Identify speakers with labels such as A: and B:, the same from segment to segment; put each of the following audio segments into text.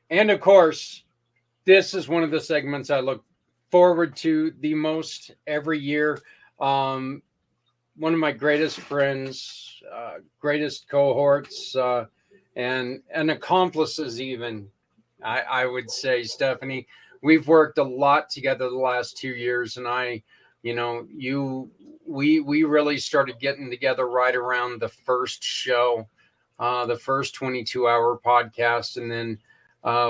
A: And of course, this is one of the segments I look forward to the most every year. Um, One of my greatest friends, greatest cohorts, and accomplices, even I would say, Stephanie. We've worked a lot together the last 2 years, and we really started getting together right around the first show, the first 22-hour podcast, and then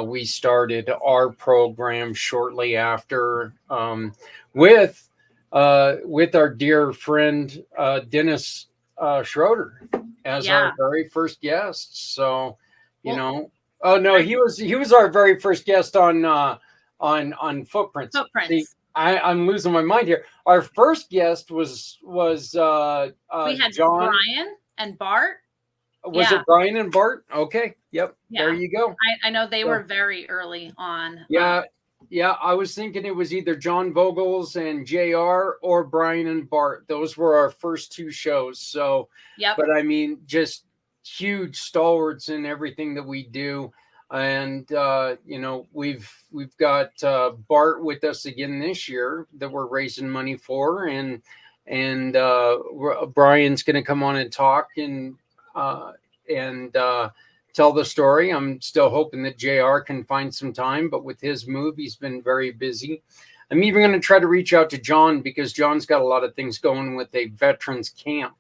A: we started our program shortly after, with our dear friend Dennis Schroeder as our
B: Yeah.
A: very first guest. So, you
B: Well,
A: know, oh no,
B: I,
A: he was our very first guest on Footprints. See,
B: footprints.
A: I'm losing my mind here. Our first guest was
B: We had
A: John.
B: Brian and Bart.
A: Was
B: Yeah.
A: it Brian and Bart? Okay, yep, there
B: Yeah.
A: you go.
B: I know they were
A: So,
B: very early on.
A: yeah, yeah, I was thinking it was either John Vogels and JR or Brian and Bart. Those were our first two shows. So,
B: Yep.
A: but I mean, just huge stalwarts in everything that we do. And we've got Bart with us again this year that we're raising money for, and Brian's going to come on and talk uh, and tell the story. I'm still hoping that JR can find some time, but with his move, he's been very busy. I'm even going to try to reach out to John because John's got a lot of things going with a veterans camp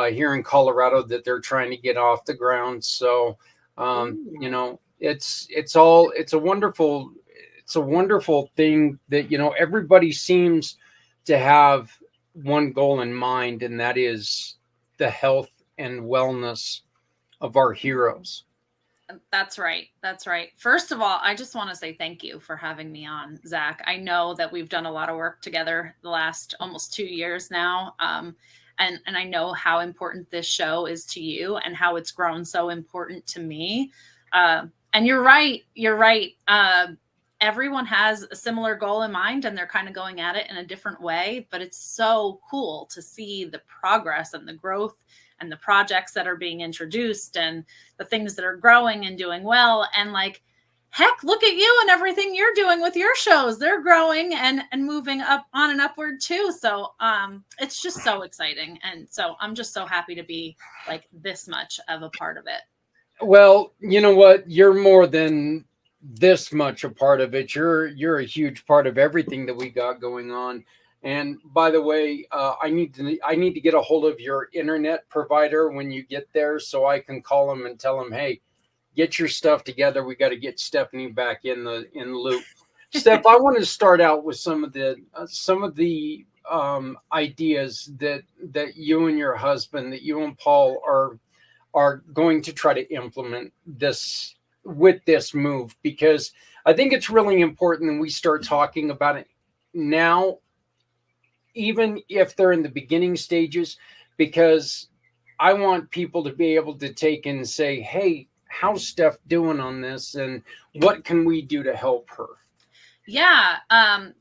A: here in Colorado that they're trying to get off the ground. So,
B: Ooh.
A: it's a wonderful thing that everybody seems to have one goal in mind, and that is the health and wellness of our heroes.
B: That's right. That's right. First of all, I just want to say thank you for having me on, Zach. I know that we've done a lot of work together the last almost 2 years now. And I know how important this show is to you and how it's grown so important to me. And you're right. You're right. Everyone has a similar goal in mind and they're kind of going at it in a different way, but it's so cool to see the progress and the growth and the projects that are being introduced and the things that are growing and doing well. And like, heck, look at you and everything you're doing with your shows. They're growing and moving up on and upward too. So it's just so exciting. And so I'm just so happy to be like this much of a part of it.
A: Well, you know what? You're more than this much a part of it. You're a huge part of everything that we got going on. And by the way, I need to get a hold of your internet provider when you get there, so I can call them and tell them, hey, get your stuff together. We got to get Stephanie back in the loop. Steph, I want to start out with some of the ideas that you and your husband, that you and Paul are going to try to implement this with this move, because I think it's really important that we start talking about it now, even if they're in the beginning stages, because I want people to be able to take and say, hey, how's Steph doing on this? And what can we do to help her?
B: Yeah.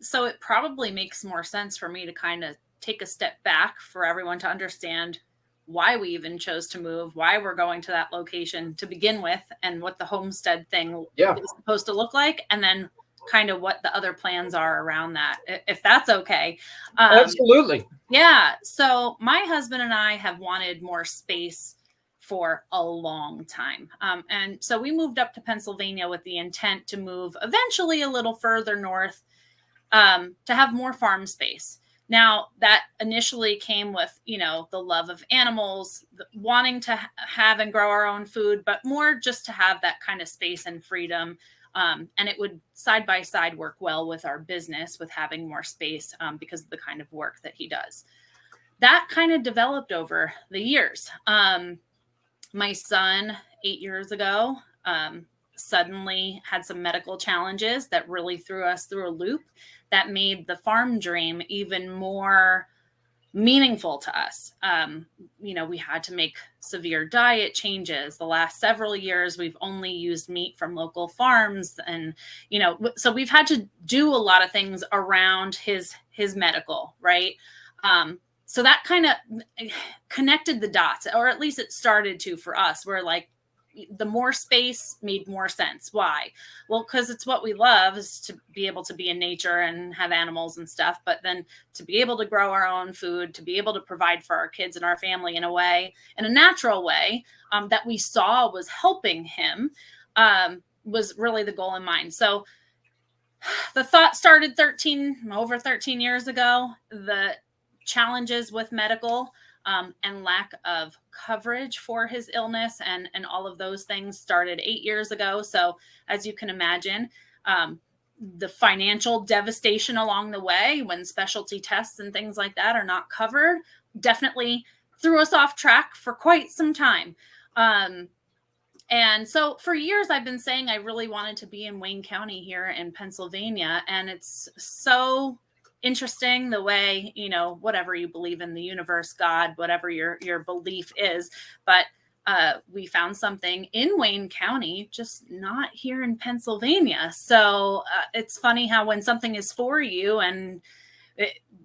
B: So it probably makes more sense for me to kind of take a step back for everyone to understand why we even chose to move, why we're going to that location to begin with, and what the homestead thing
A: Yeah,
B: is supposed to look like, and then kind of what the other plans are around that, if that's okay. Um,
A: absolutely.
B: yeah. So my husband and I have wanted more space for a long time. And so we moved up to Pennsylvania with the intent to move eventually a little further north, to have more farm space. Now, that initially came with, the love of animals, wanting to have and grow our own food, but more just to have that kind of space and freedom. And it would side by side work well with our business, with having more space, because of the kind of work that he does. That kind of developed over the years. My son, 8 years ago, suddenly had some medical challenges that really threw us through a loop that made the farm dream even more meaningful to us. We had to make severe diet changes. The last several years, we've only used meat from local farms. And, so we've had to do a lot of things around his medical, right? So that kind of connected the dots, or at least it started to for us. We're like, the more space made more sense. Why? Well, because it's what we love, is to be able to be in nature and have animals and stuff, but then to be able to grow our own food, to be able to provide for our kids and our family in a natural way, that we saw was helping him, was really the goal in mind. So the thought started over 13 years ago. The challenges with medical, and lack of coverage for his illness and all of those things started 8 years ago. So as you can imagine, the financial devastation along the way, when specialty tests and things like that are not covered, definitely threw us off track for quite some time. And so for years, I've been saying I really wanted to be in Wayne County here in Pennsylvania. And it's so interesting the way, whatever you believe in, the universe, God, whatever your belief is. But we found something in Wayne County, just not here in Pennsylvania. So it's funny how when something is for you and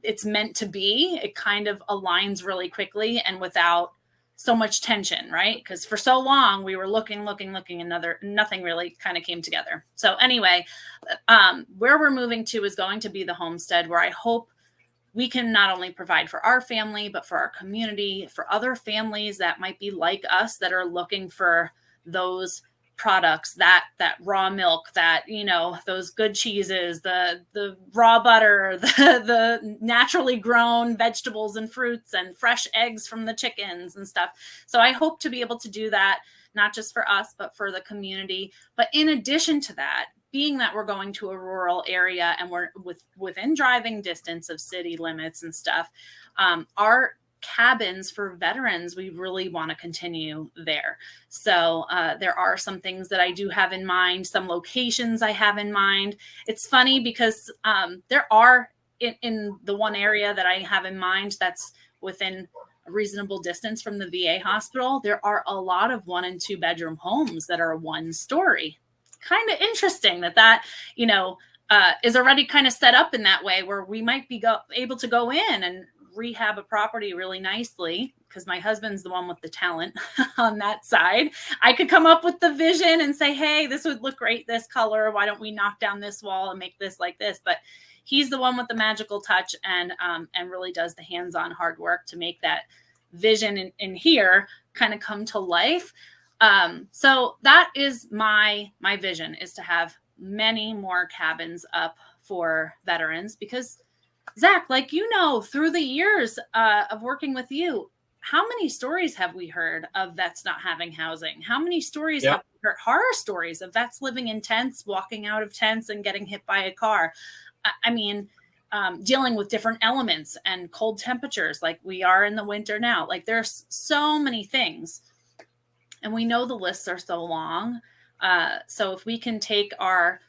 B: it's meant to be, it kind of aligns really quickly and without so much tension, right? Because for so long we were looking, and nothing really kind of came together. So anyway, where we're moving to is going to be the homestead, where I hope we can not only provide for our family, but for our community, for other families that might be like us, that are looking for those products, that raw milk, that, those good cheeses, the raw butter, the naturally grown vegetables and fruits and fresh eggs from the chickens and stuff. So I hope to be able to do that, not just for us, but for the community. But in addition to that, being that we're going to a rural area and we're within driving distance of city limits and stuff, our cabins for veterans, we really want to continue there. So there are some things that I do have in mind, some locations I have in mind. It's funny because there are in the one area that I have in mind that's within a reasonable distance from the VA hospital, there are a lot of 1 and 2 bedroom homes that are 1 story. Kind of interesting that is already kind of set up in that way, where we might be able to go in and rehab a property really nicely, because my husband's the one with the talent on that side. I could come up with the vision and say, hey, this would look great, this color. Why don't we knock down this wall and make this like this? But he's the one with the magical touch and really does the hands-on hard work to make that vision in here kind of come to life. So that is my vision, is to have many more cabins up for veterans, because Zach, through the years of working with you, how many stories have we heard of vets not having housing? How many stories have we heard, horror stories of vets living in tents, walking out of tents and getting hit by a car? I mean, dealing with different elements and cold temperatures like we are in the winter now. Like, there's so many things. And we know the lists are so long. So if we can take our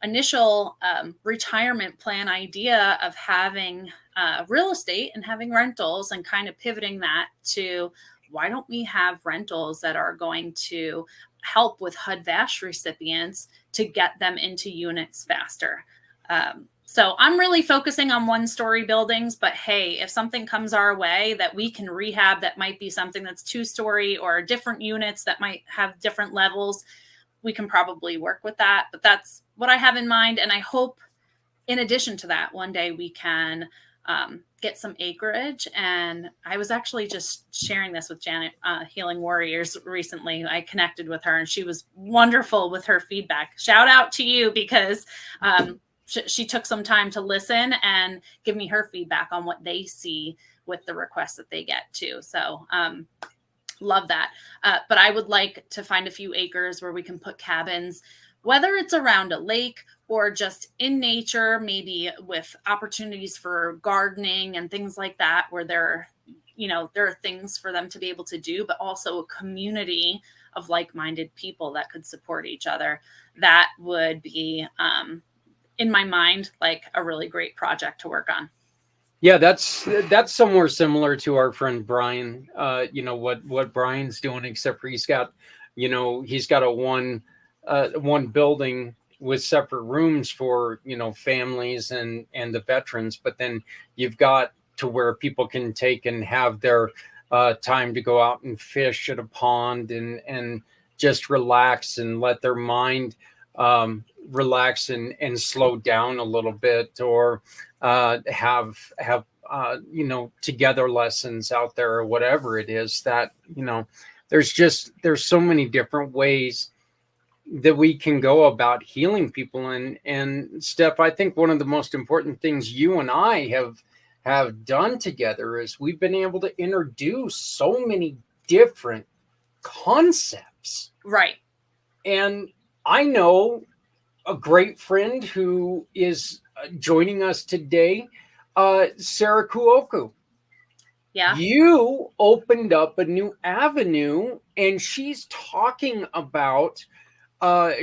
B: initial retirement plan idea of having real estate and having rentals and kind of pivoting that to, why don't we have rentals that are going to help with HUD-VASH recipients to get them into units faster? So I'm really focusing on 1-story buildings, but hey, if something comes our way that we can rehab, that might be something that's 2-story or different units that might have different levels, we can probably work with that. But that's what I have in mind. And I hope, in addition to that, one day we can get some acreage. And I was actually just sharing this with Janet, Healing Warriors, recently. I connected with her and she was wonderful with her feedback. Shout out to you, because she took some time to listen and give me her feedback on what they see with the requests that they get too. So love that. But I would like to find a few acres where we can put cabins, whether it's around a lake or just in nature, maybe with opportunities for gardening and things like that, where there are things for them to be able to do, but also a community of like-minded people that could support each other. That would be, in my mind, like a really great project to work on.
A: Yeah, that's somewhere similar to our friend Brian. What Brian's doing, except for he's got a one building with separate rooms for families and the veterans, but then you've got to where people can take and have their time to go out and fish at a pond and just relax and let their mind relax and slow down a little bit, or have together lessons out there, or whatever it is that, there's so many different ways that we can go about healing people. And Steph, I think one of the most important things you and I have done together is we've been able to introduce so many different concepts.
B: Right.
A: And I know a great friend who is joining us today, Sarah Kuoku.
B: Yeah.
A: You opened up a new avenue, and she's talking about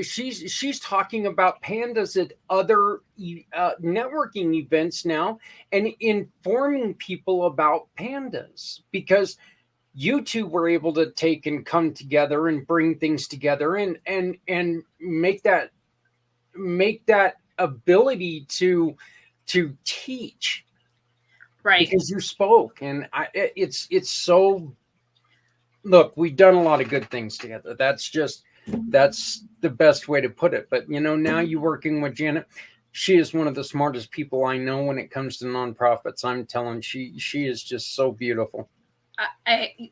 A: she's talking about pandas at other networking events now, and informing people about pandas, because you two were able to take and come together and bring things together, and make that ability to teach,
B: Right.
A: because you spoke. And it's so, look, we've done a lot of good things together. That's the best way to put it. But now you're working with Janet. She is one of the smartest people I know when it comes to nonprofits. I'm telling, she is just so beautiful.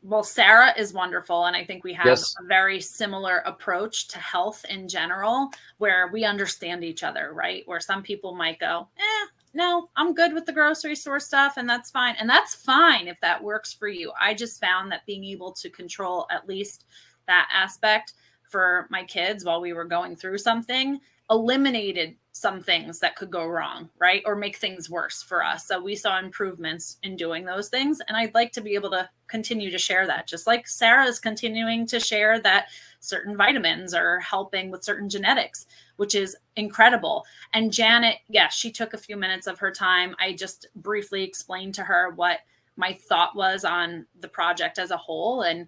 B: Well, Sarah is wonderful. And I think we have
A: Yes.
B: a very similar approach to health in general, where we understand each other, right? Where some people might go, no, I'm good with the grocery store stuff, and that's fine. And that's fine if that works for you. I just found that being able to control at least that aspect for my kids while we were going through something eliminated some things that could go wrong, right? Or make things worse for us. So we saw improvements in doing those things. And I'd like to be able to continue to share that, just like Sarah is continuing to share that certain vitamins are helping with certain genetics, which is incredible. And Janet, yes, she took a few minutes of her time. I just briefly explained to her what my thought was on the project as a whole. And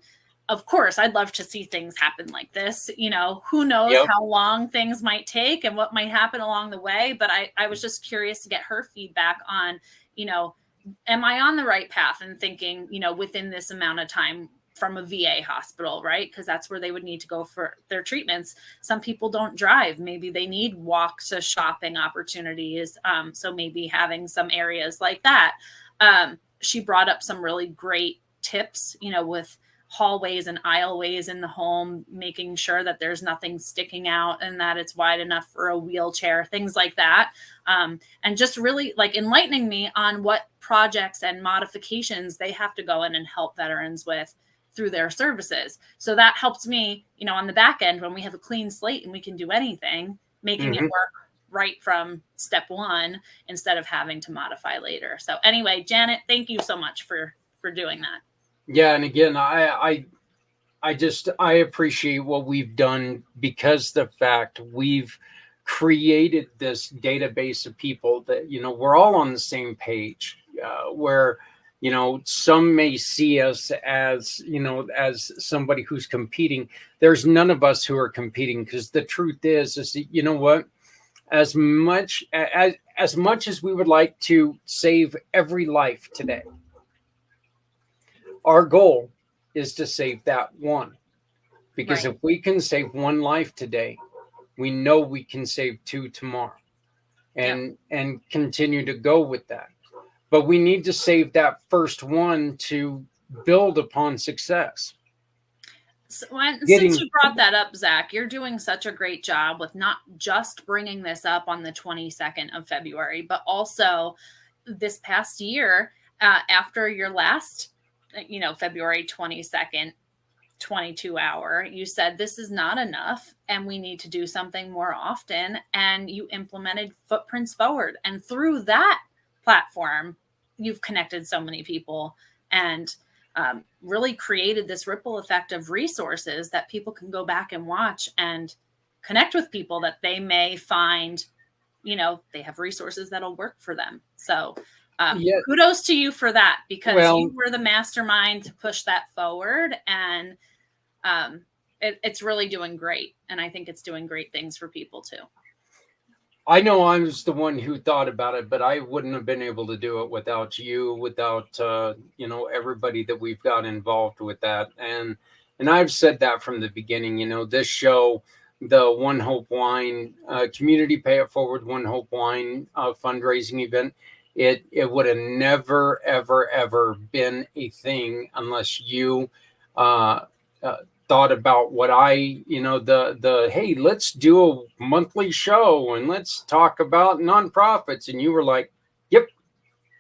B: of course, I'd love to see things happen like this. Who knows
A: Yep.
B: how long things might take and what might happen along the way. But I was just curious to get her feedback on, am I on the right path and thinking, within this amount of time from a VA hospital, right? Because that's where they would need to go for their treatments. Some people don't drive. Maybe they need walk to shopping opportunities. So maybe having some areas like that. She brought up some really great tips, with hallways and aisleways in the home, making sure that there's nothing sticking out and that it's wide enough for a wheelchair, things like that. And just really like enlightening me on what projects and modifications they have to go in and help veterans with through their services. So that helps me, on the back end, when we have a clean slate and we can do anything, making it work right from step one instead of having to modify later. So anyway, Janet, thank you so much for doing that.
A: Yeah, and again, I appreciate what we've done, because the fact we've created this database of people that we're all on the same page. Where some may see us as as somebody who's competing. There's none of us who are competing, because the truth is that, what, as much as we would like to save every life today, our goal is to save that one, because
B: Right.
A: if we can save one life today, we know we can save two tomorrow, and continue to go with that. But we need to save that first one to build upon success.
B: So, since you brought that up, Zach, you're doing such a great job with not just bringing this up on the 22nd of February, but also this past year, after your last February 22nd, 22 hour, you said this is not enough and we need to do something more often. And you implemented Footprints Forward. And through that platform, you've connected so many people and really created this ripple effect of resources that people can go back and watch and connect with people that they may find, they have resources that'll work for them. So kudos to you for that, because you were the mastermind to push that forward, and it's really doing great. And I think it's doing great things for people too.
A: I know I was the one who thought about it, but I wouldn't have been able to do it without you, without everybody that we've got involved with that. And and I've said that from the beginning, this show, the One Hope Wine community pay it forward One Hope Wine fundraising event, it would have never ever been a thing unless you uh, uh, thought about what the hey, let's do a monthly show and let's talk about nonprofits, and you were like, yep,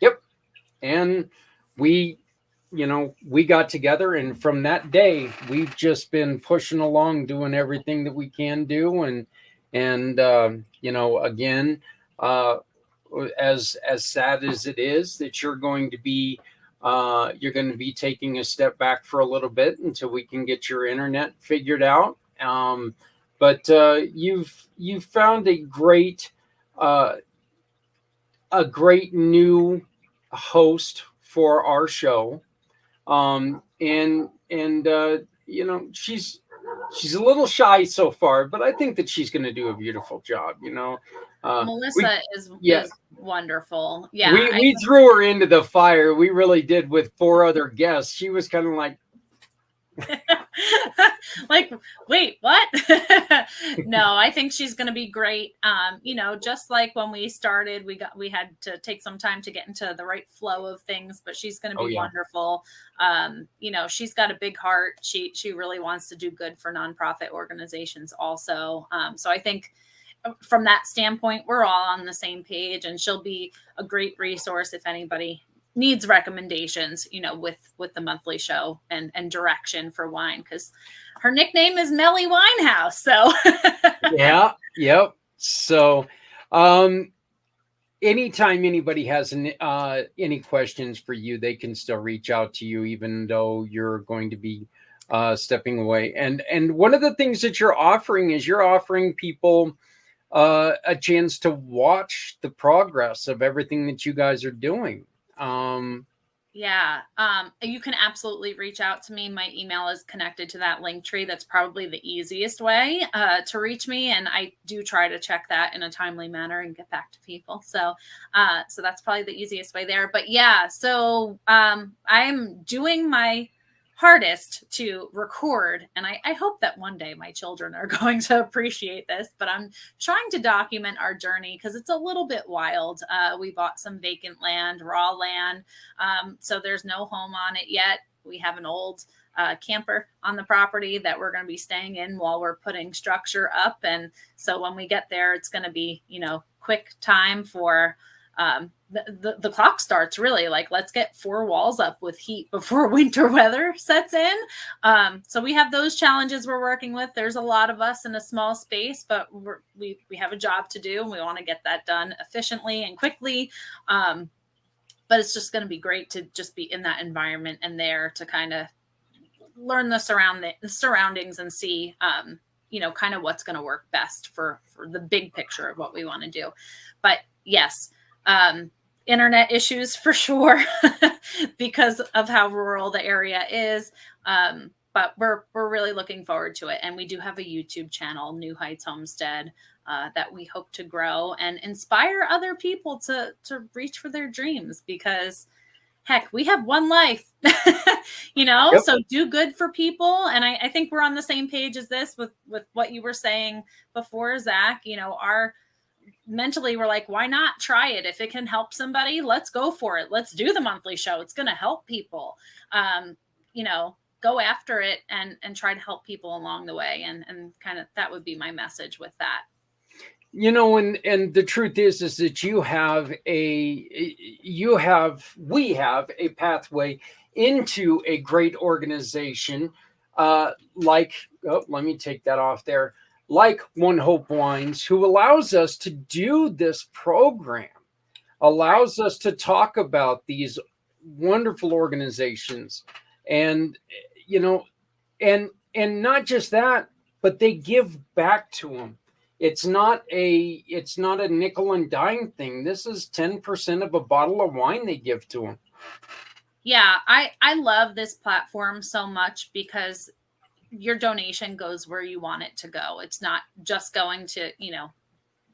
A: yep, and we we got together, and from that day we've just been pushing along, doing everything that we can do, and again, uh as sad as it is that you're going to be taking a step back for a little bit until we can get your internet figured out, but you've found uh a great new host for our show, and she's a little shy so far, but I think that she's going to do a beautiful job. We
B: Melissa
A: yeah,
B: is wonderful. Yeah,
A: we threw her into the fire. We really did, with 4 other guests. She was kind of like,
B: like, wait, what? No, I think she's going to be great. Just like when we started, we had to take some time to get into the right flow of things, but she's going to be wonderful. She's got a big heart. She really wants to do good for nonprofit organizations also. So I think from that standpoint, we're all on the same page, and she'll be a great resource if anybody needs recommendations, with the monthly show and direction for wine, because her nickname is Melly Winehouse. So
A: yeah, yep. So anytime anybody has any questions for you, they can still reach out to you, even though you're going to be stepping away. And one of the things that you're offering people a chance to watch the progress of everything that you guys are doing.
B: You can absolutely reach out to me. My email is connected to that link tree. That's probably the easiest way to reach me, and I do try to check that in a timely manner and get back to people. So that's probably the easiest way there. But I'm doing my hardest to record, and I hope that one day my children are going to appreciate this, but I'm trying to document our journey because it's a little bit wild. We bought some vacant land, raw land, so there's no home on it yet. We have an old camper on the property that we're going to be staying in while we're putting structure up, and so when we get there, it's going to be quick time for the clock starts, really. Like, let's get 4 walls up with heat before winter weather sets in. So we have those challenges we're working with. There's a lot of us in a small space, but we have a job to do, and we want to get that done efficiently and quickly. But it's just going to be great to just be in that environment and there to kind of learn the surroundings and see, kind of what's going to work best for the big picture of what we want to do. But yes, internet issues for sure because of how rural the area is. But we're really looking forward to it. And we do have a YouTube channel, New Heights Homestead, that we hope to grow and inspire other people to reach for their dreams, because heck, we have one life, Yep. So do good for people. And I think we're on the same page as this with what you were saying before, Zach. Mentally, we're like, why not try it? If it can help somebody, let's go for it. Let's do the monthly show. It's going to help people. Go after it and try to help people along the way. And kind of that would be my message with that.
A: And the truth is that we have a pathway into a great organization, let me take that off there, like One Hope Wines, who allows us to do this program, allows us to talk about these wonderful organizations, and not just that, but they give back to them. It's not a nickel and dime thing. This is 10% of a bottle of wine they give to them.
B: Yeah, I love this platform so much because your donation goes where you want it to go. It's not just going to,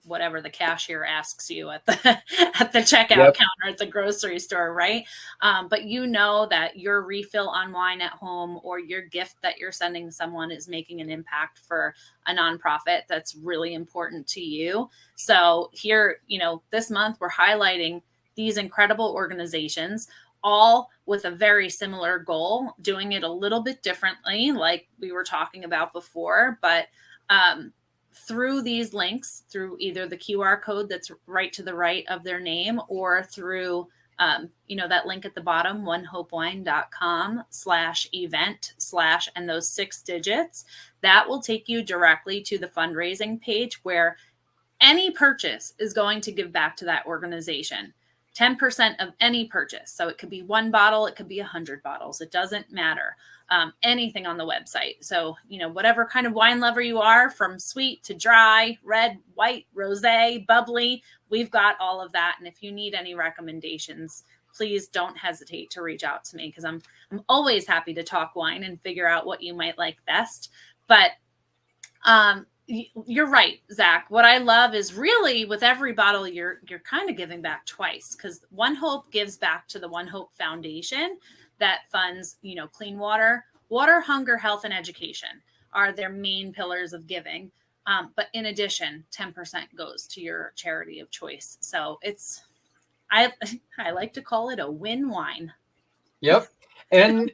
B: whatever the cashier asks you at the at the checkout
A: Yep.
B: counter at the grocery store, right? But you know that your refill on wine at home or your gift that you're sending someone is making an impact for a nonprofit that's really important to you. So here, this month we're highlighting these incredible organizations, all with a very similar goal, doing it a little bit differently, like we were talking about before, but through these links, through either the QR code that's right to the right of their name or through, that link at the bottom, onehopewine.com/event/ and those 6 digits, that will take you directly to the fundraising page where any purchase is going to give back to that organization. 10% of any purchase. So it could be 1 bottle, it could be 100 bottles. It doesn't matter. Anything on the website. So, whatever kind of wine lover you are, from sweet to dry, red, white, rosé, bubbly, we've got all of that. And if you need any recommendations, please don't hesitate to reach out to me, because I'm always happy to talk wine and figure out what you might like best. But you're right, Zach. What I love is really with every bottle, you're kind of giving back twice, because One Hope gives back to the One Hope Foundation that funds, clean water, hunger, health, and education are their main pillars of giving. But in addition, 10% goes to your charity of choice. So I like to call it a win wine.
A: Yep. And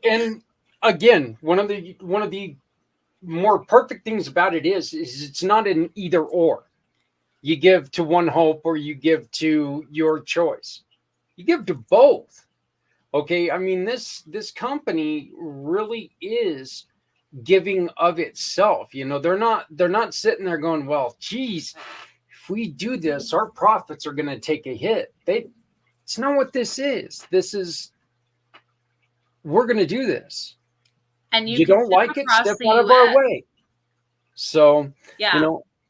A: again, one of the more perfect things about it is it's not an either or. You give to One Hope or you give to your choice. You give to both. Okay. I mean, this company really is giving of itself. They're not sitting there going, well, geez, if we do this, our profits are going to take a hit. It's not what this is. This is, we're going to do this.
B: And
A: you don't like it, step out of our way. So,
B: yeah.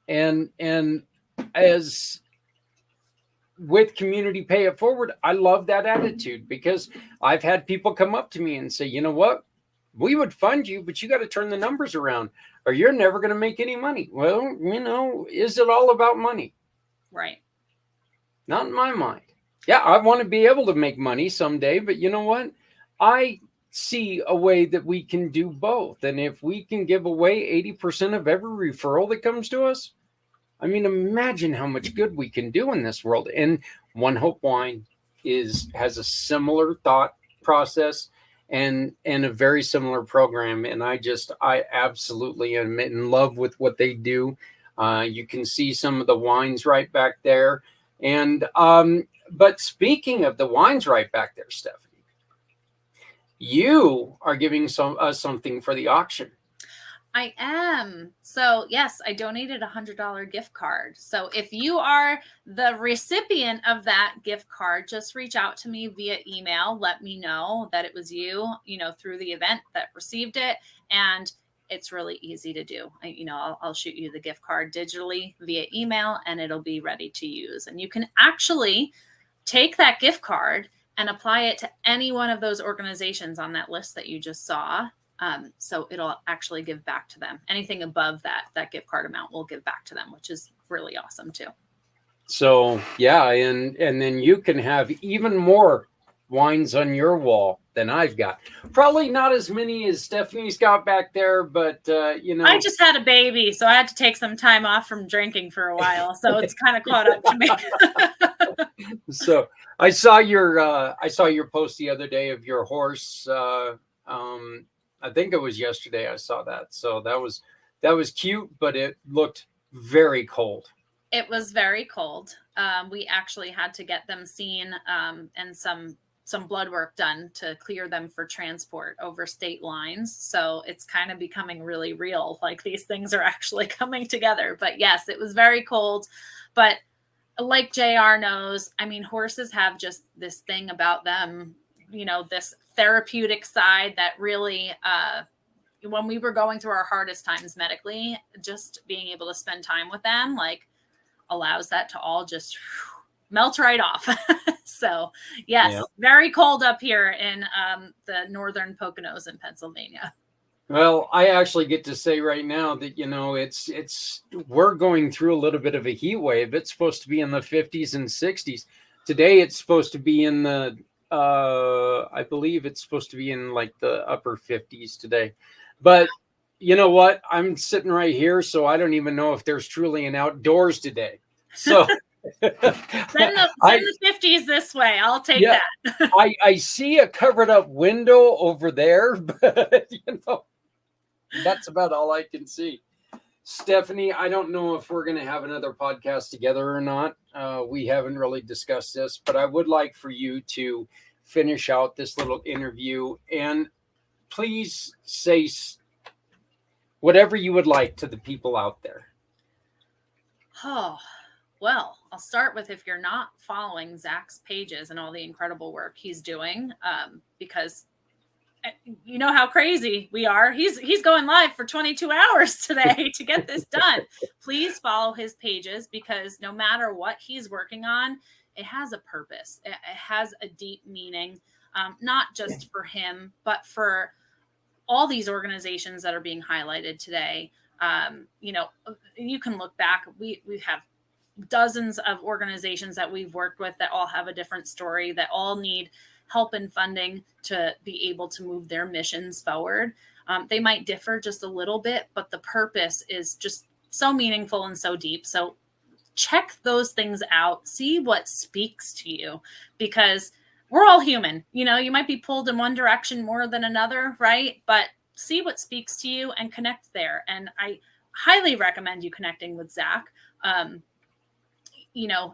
A: And as with Community Pay It Forward, I love that attitude, because I've had people come up to me and say, you know what, we would fund you, but you got to turn the numbers around or you're never going to make any money. Well, is it all about money?
B: Right.
A: Not in my mind. Yeah, I want to be able to make money someday, but you know what? I see a way that we can do both. And if we can give away 80% of every referral that comes to us, I mean, imagine how much good we can do in this world. And One Hope Wine has a similar thought process and a very similar program. And I absolutely am in love with what they do. You can see some of the wines right back there. And but speaking of the wines right back there, Stephanie, you are giving us something for the auction.
B: I am. So yes, I donated $100 gift card. So if you are the recipient of that gift card, just reach out to me via email. Let me know that it was you, through the event that received it. And it's really easy to do. I'll shoot you the gift card digitally via email and it'll be ready to use. And you can actually take that gift card and apply it to any one of those organizations on that list that you just saw. So it'll actually give back to them. Anything above that gift card amount will give back to them, which is really awesome too.
A: So yeah, and then you can have even more wines on your wall than I've got. Probably not as many as Stephanie's got back there, but
B: I just had a baby, so I had to take some time off from drinking for a while. So it's kind of caught up to me.
A: So I saw your post the other day of your horse. I think it was yesterday I saw that. So that was cute, but it looked very cold.
B: It was very cold. We actually had to get them seen and some blood work done to clear them for transport over state lines. So it's kind of becoming really real. Like these things are actually coming together. But yes, it was very cold. But like JR knows, I mean, horses have just this thing about them, this therapeutic side that really, when we were going through our hardest times medically, just being able to spend time with them, allows that to all just melt right off. So yes, Very cold up here in the northern Poconos in Pennsylvania.
A: Well, I actually get to say right now that we're going through a little bit of a heat wave. It's supposed to be in the 50s and 60s. Today it's supposed to be in the I believe it's supposed to be in like the upper 50s today. But you know what? I'm sitting right here, so I don't even know if there's truly an outdoors today. So
B: Send
A: I
B: the 50s this way. I'll take
A: yeah,
B: that.
A: I see a covered up window over there, but that's about all I can see. Stephanie, I don't know if we're going to have another podcast together or not. We haven't really discussed this, but I would like for you to finish out this little interview and please say whatever you would like to the people out there.
B: Oh, well, I'll start with if you're not following Zach's pages and all the incredible work he's doing, because you know how crazy we are. He's going live for 22 hours today to get this done. Please follow his pages because no matter what he's working on, it has a purpose. It has a deep meaning, not just for him, but for all these organizations that are being highlighted today. You can look back. We have dozens of organizations that we've worked with that all have a different story, that all need help and funding to be able to move their missions forward. They might differ just a little bit, but the purpose is just so meaningful and so deep. So check those things out, see what speaks to you, because we're all human. You might be pulled in one direction more than another, right? But see what speaks to you and connect there. And I highly recommend you connecting with Zach.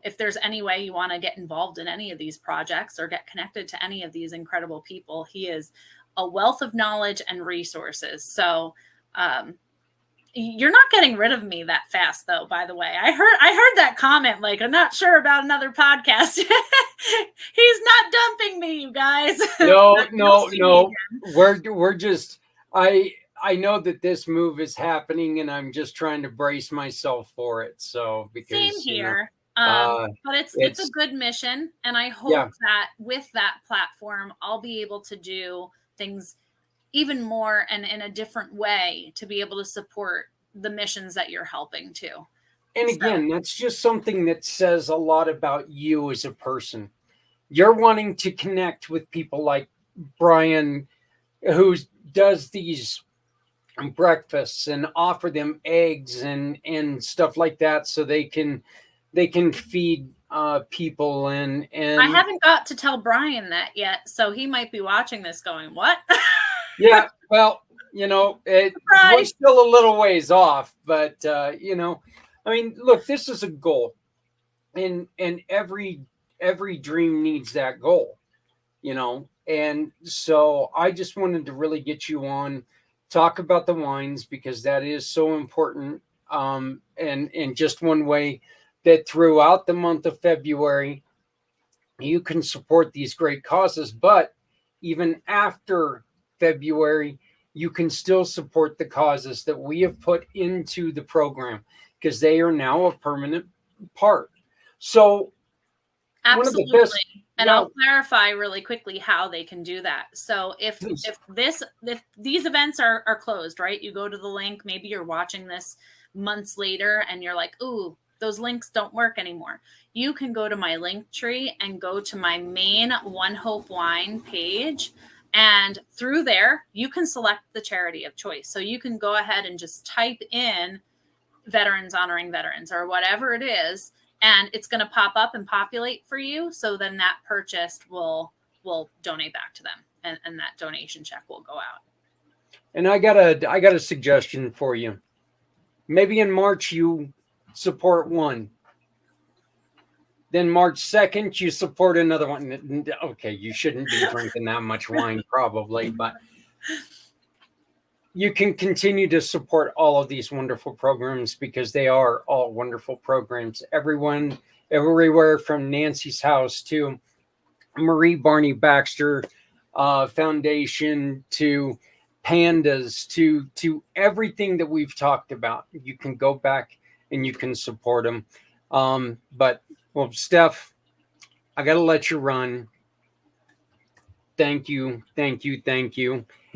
B: If there's any way you want to get involved in any of these projects or get connected to any of these incredible people, he is a wealth of knowledge and resources. So you're not getting rid of me that fast, though, by the way. I heard that comment, like, I'm not sure about another podcast. He's not dumping me, you guys.
A: No. We're just I know that this move is happening and I'm just trying to brace myself for it. So because
B: same here. But it's a good mission, and I hope that with that platform, I'll be able to do things even more and in a different way to be able to support the missions that you're helping to.
A: And again, that's just something that says a lot about you as a person. You're wanting to connect with people like Brian, who does these breakfasts and offer them eggs and stuff like that so they can feed people and
B: I haven't got to tell Brian that yet, so he might be watching this going, what?
A: Yeah, well, we're still a little ways off, but look, this is a goal, and every dream needs that goal, and so I just wanted to really get you on, talk about the wines because that is so important, and just one way that throughout the month of February you can support these great causes, but even after February, you can still support the causes that we have put into the program because they are now a permanent part. So,
B: absolutely. And I'll clarify really quickly how they can do that. So if these events are closed, right? You go to the link, maybe you're watching this months later and you're like, ooh, those links don't work anymore. You can go to my link tree and go to my main One Hope Wine page. And through there, you can select the charity of choice. So you can go ahead and just type in Veterans Honoring Veterans or whatever it is, and it's going to pop up and populate for you. So then that purchased will donate back to them, and that donation check will go out.
A: And I got a suggestion for you. Maybe in March you support one. Then March 2nd, you support another one. Okay, you shouldn't be drinking that much wine probably, but you can continue to support all of these wonderful programs because they are all wonderful programs. Everyone, everywhere from Nancy's House to Marie Barney Baxter Foundation to Pandas to everything that we've talked about. You can go back and you can support them. But well, Steph, I got to let you run. Thank you.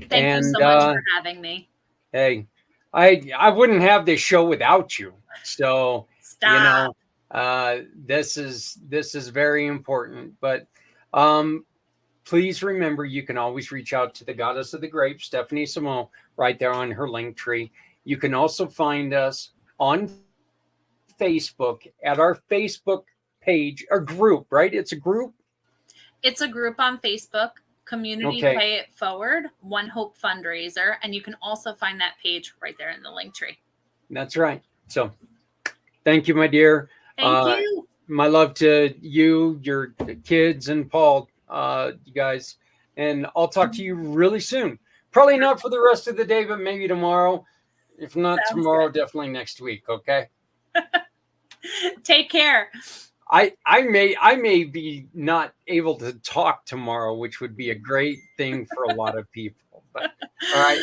B: Thank you
A: And
B: so much for having me.
A: hey, I wouldn't have this show without you. So, you
B: Stop.
A: know, this is very important. But um, please remember, you can always reach out to the goddess of the grape, Stephanie Simoes, right there on her link tree. You can also find us on Facebook at our Facebook page, a group, right? It's a group.
B: It's a group on Facebook, Community
A: Okay,
B: Pay It Forward, One Hope Fundraiser. And you can also find that page right there in the link tree.
A: that's right. So thank you, my dear.
B: Thank you.
A: My love to you, your kids, and Paul, you guys. And I'll talk to you really soon. Probably not for the rest of the day, but maybe tomorrow. If not
B: Sounds
A: tomorrow,
B: good.
A: definitely next week. Okay.
B: Take care.
A: I may be not able to talk tomorrow, which would be a great thing for a lot of people. But all right.